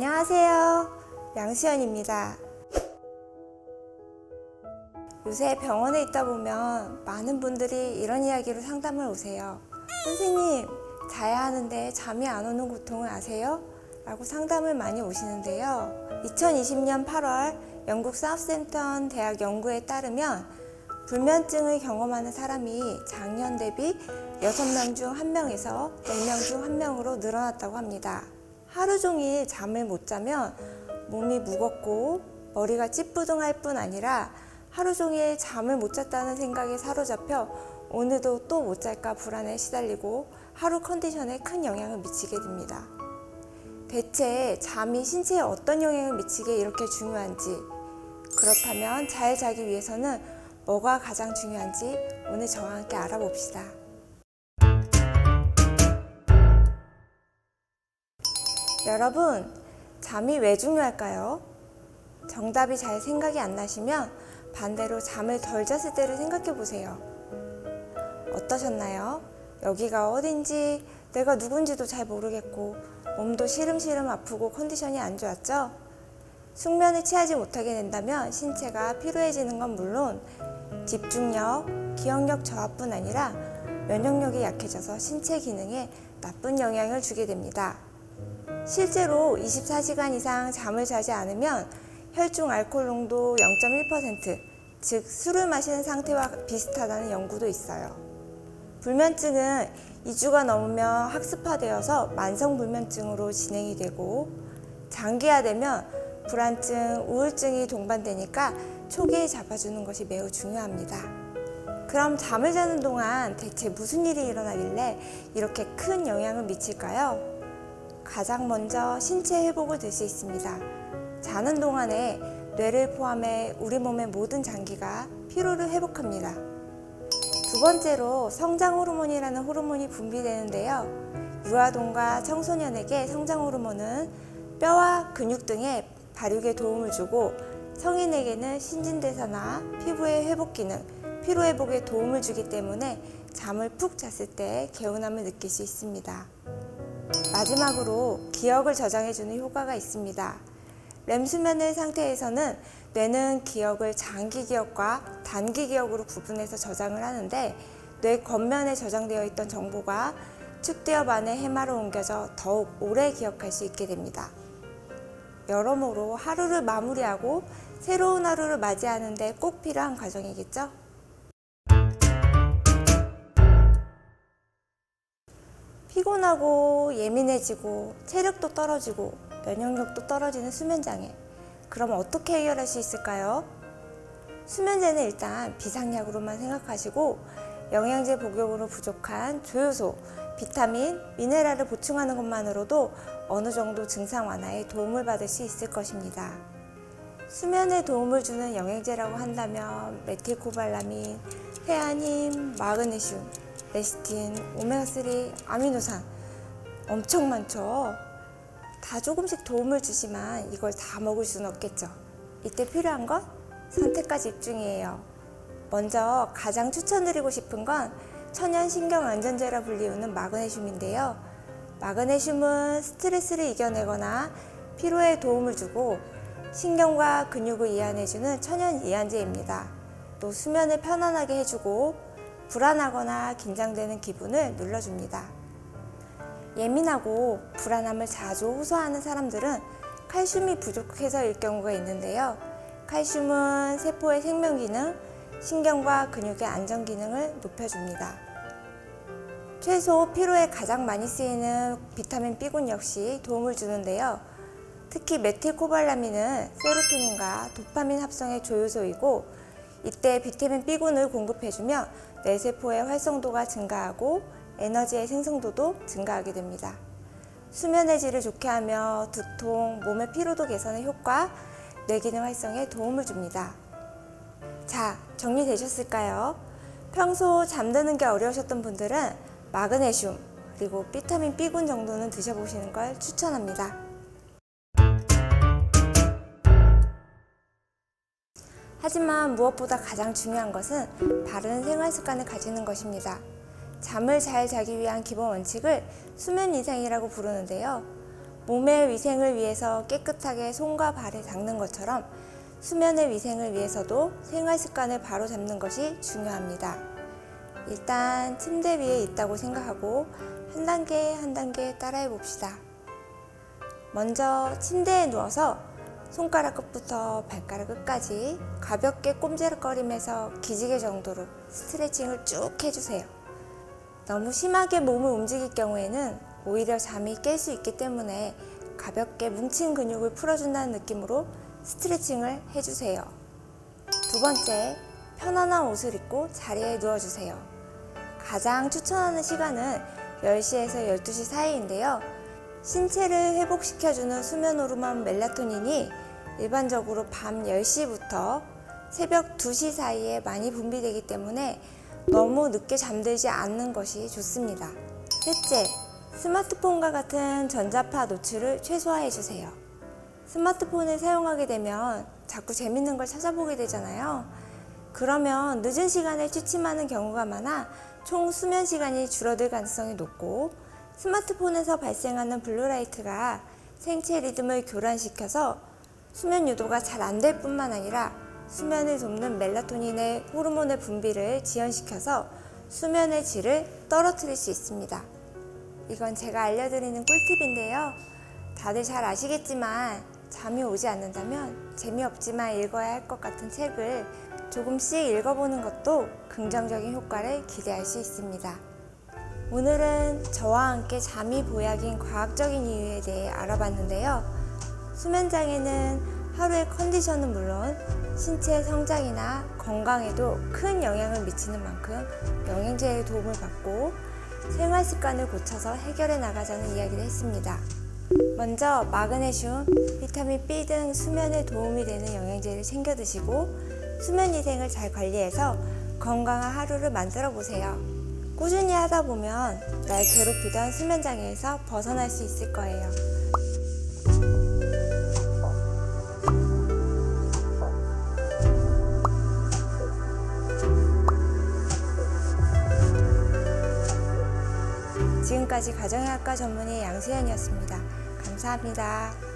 안녕하세요. 양수연입니다. 요새 병원에 있다 보면 많은 분들이 이런 이야기로 상담을 오세요. 선생님, 자야 하는데 잠이 안 오는 고통을 아세요? 라고 상담을 많이 오시는데요. 2020년 8월 영국 사우스햄튼 대학 연구에 따르면 불면증을 경험하는 사람이 작년 대비 6명 중 1명에서 4명 중 1명으로 늘어났다고 합니다. 하루 종일 잠을 못 자면 몸이 무겁고 머리가 찌뿌둥할 뿐 아니라 하루 종일 잠을 못 잤다는 생각에 사로잡혀 오늘도 또 못 잘까 불안에 시달리고 하루 컨디션에 큰 영향을 미치게 됩니다. 대체 잠이 신체에 어떤 영향을 미치게 이렇게 중요한지, 그렇다면 잘 자기 위해서는 뭐가 가장 중요한지 오늘 저와 함께 알아봅시다. 여러분, 잠이 왜 중요할까요? 정답이 잘 생각이 안 나시면 반대로 잠을 덜 잤을 때를 생각해 보세요. 어떠셨나요? 여기가 어딘지, 내가 누군지도 잘 모르겠고 몸도 시름시름 아프고 컨디션이 안 좋았죠? 숙면을 취하지 못하게 된다면 신체가 피로해지는 건 물론 집중력, 기억력 저하뿐 아니라 면역력이 약해져서 신체 기능에 나쁜 영향을 주게 됩니다. 실제로 24시간 이상 잠을 자지 않으면 혈중 알코올 농도 0.1%, 즉 술을 마시는 상태와 비슷하다는 연구도 있어요. 불면증은 2주가 넘으면 학습화되어서 만성불면증으로 진행이 되고, 장기화되면 불안증, 우울증이 동반되니까 초기에 잡아주는 것이 매우 중요합니다. 그럼 잠을 자는 동안 대체 무슨 일이 일어나길래 이렇게 큰 영향을 미칠까요? 가장 먼저 신체 회복을 들 수 있습니다. 자는 동안에 뇌를 포함해 우리 몸의 모든 장기가 피로를 회복합니다. 두 번째로 성장 호르몬이라는 호르몬이 분비되는데요. 유아동과 청소년에게 성장 호르몬은 뼈와 근육 등의 발육에 도움을 주고, 성인에게는 신진대사나 피부의 회복 기능, 피로 회복에 도움을 주기 때문에 잠을 푹 잤을 때 개운함을 느낄 수 있습니다. 마지막으로 기억을 저장해주는 효과가 있습니다. 렘 수면의 상태에서는 뇌는 기억을 장기 기억과 단기 기억으로 구분해서 저장을 하는데, 뇌 겉면에 저장되어 있던 정보가 축대엽 안에 해마로 옮겨져 더욱 오래 기억할 수 있게 됩니다. 여러모로 하루를 마무리하고 새로운 하루를 맞이하는 데 꼭 필요한 과정이겠죠? 피곤하고 예민해지고 체력도 떨어지고 면역력도 떨어지는 수면장애, 그럼 어떻게 해결할 수 있을까요? 수면제는 일단 비상약으로만 생각하시고 영양제 복용으로 부족한 조효소, 비타민, 미네랄을 보충하는 것만으로도 어느 정도 증상 완화에 도움을 받을 수 있을 것입니다. 수면에 도움을 주는 영양제라고 한다면 메틸코발라민, 태아닌, 마그네슘, 레시틴, 오메가3, 아미노산 엄청 많죠? 다 조금씩 도움을 주지만 이걸 다 먹을 수는 없겠죠. 이때 필요한 건 선택과 집중이에요. 먼저 가장 추천드리고 싶은 건 천연 신경 안전제라 불리우는 마그네슘인데요. 마그네슘은 스트레스를 이겨내거나 피로에 도움을 주고 신경과 근육을 이완해주는 천연 이완제입니다. 또 수면을 편안하게 해주고 불안하거나 긴장되는 기분을 눌러줍니다. 예민하고 불안함을 자주 호소하는 사람들은 칼슘이 부족해서일 경우가 있는데요. 칼슘은 세포의 생명기능, 신경과 근육의 안정기능을 높여줍니다. 최소 피로에 가장 많이 쓰이는 비타민 B군 역시 도움을 주는데요. 특히 메틸코발라민은 세로토닌과 도파민 합성의 조효소이고, 이때 비타민 B군을 공급해주면 뇌세포의 활성도가 증가하고 에너지의 생성도도 증가하게 됩니다. 수면의 질을 좋게 하며 두통, 몸의 피로도 개선의 효과, 뇌기능 활성에 도움을 줍니다. 자, 정리되셨을까요? 평소 잠드는 게 어려우셨던 분들은 마그네슘, 그리고 비타민 B군 정도는 드셔보시는 걸 추천합니다. 하지만 무엇보다 가장 중요한 것은 바른 생활 습관을 가지는 것입니다. 잠을 잘 자기 위한 기본 원칙을 수면 이상이라고 부르는데요. 몸의 위생을 위해서 깨끗하게 손과 발을 닦는 것처럼 수면의 위생을 위해서도 생활 습관을 바로 잡는 것이 중요합니다. 일단 침대 위에 있다고 생각하고 한 단계 한 단계 따라해 봅시다. 먼저 침대에 누워서 손가락 끝부터 발가락 끝까지 가볍게 꼼지락거리면서 기지개 정도로 스트레칭을 쭉 해주세요. 너무 심하게 몸을 움직일 경우에는 오히려 잠이 깰 수 있기 때문에 가볍게 뭉친 근육을 풀어준다는 느낌으로 스트레칭을 해주세요. 두 번째, 편안한 옷을 입고 자리에 누워주세요. 가장 추천하는 시간은 10시에서 12시 사이인데요. 신체를 회복시켜주는 수면 호르몬 멜라토닌이 일반적으로 밤 10시부터 새벽 2시 사이에 많이 분비되기 때문에 너무 늦게 잠들지 않는 것이 좋습니다. 셋째, 스마트폰과 같은 전자파 노출을 최소화해주세요. 스마트폰을 사용하게 되면 자꾸 재밌는 걸 찾아보게 되잖아요. 그러면 늦은 시간에 취침하는 경우가 많아 총 수면 시간이 줄어들 가능성이 높고, 스마트폰에서 발생하는 블루라이트가 생체 리듬을 교란시켜서 수면 유도가 잘 안 될 뿐만 아니라 수면을 돕는 멜라토닌의 호르몬의 분비를 지연시켜서 수면의 질을 떨어뜨릴 수 있습니다. 이건 제가 알려드리는 꿀팁인데요. 다들 잘 아시겠지만 잠이 오지 않는다면 재미없지만 읽어야 할 것 같은 책을 조금씩 읽어보는 것도 긍정적인 효과를 기대할 수 있습니다. 오늘은 저와 함께 잠이 보약인 과학적인 이유에 대해 알아봤는데요. 수면장애는 하루의 컨디션은 물론 신체 성장이나 건강에도 큰 영향을 미치는 만큼 영양제의 도움을 받고 생활 습관을 고쳐서 해결해 나가자는 이야기를 했습니다. 먼저 마그네슘, 비타민 B 등 수면에 도움이 되는 영양제를 챙겨 드시고 수면 위생을 잘 관리해서 건강한 하루를 만들어 보세요. 꾸준히 하다 보면 날 괴롭히던 수면 장애에서 벗어날 수 있을 거예요. 지금까지 가정의학과 전문의 양수연이었습니다. 감사합니다.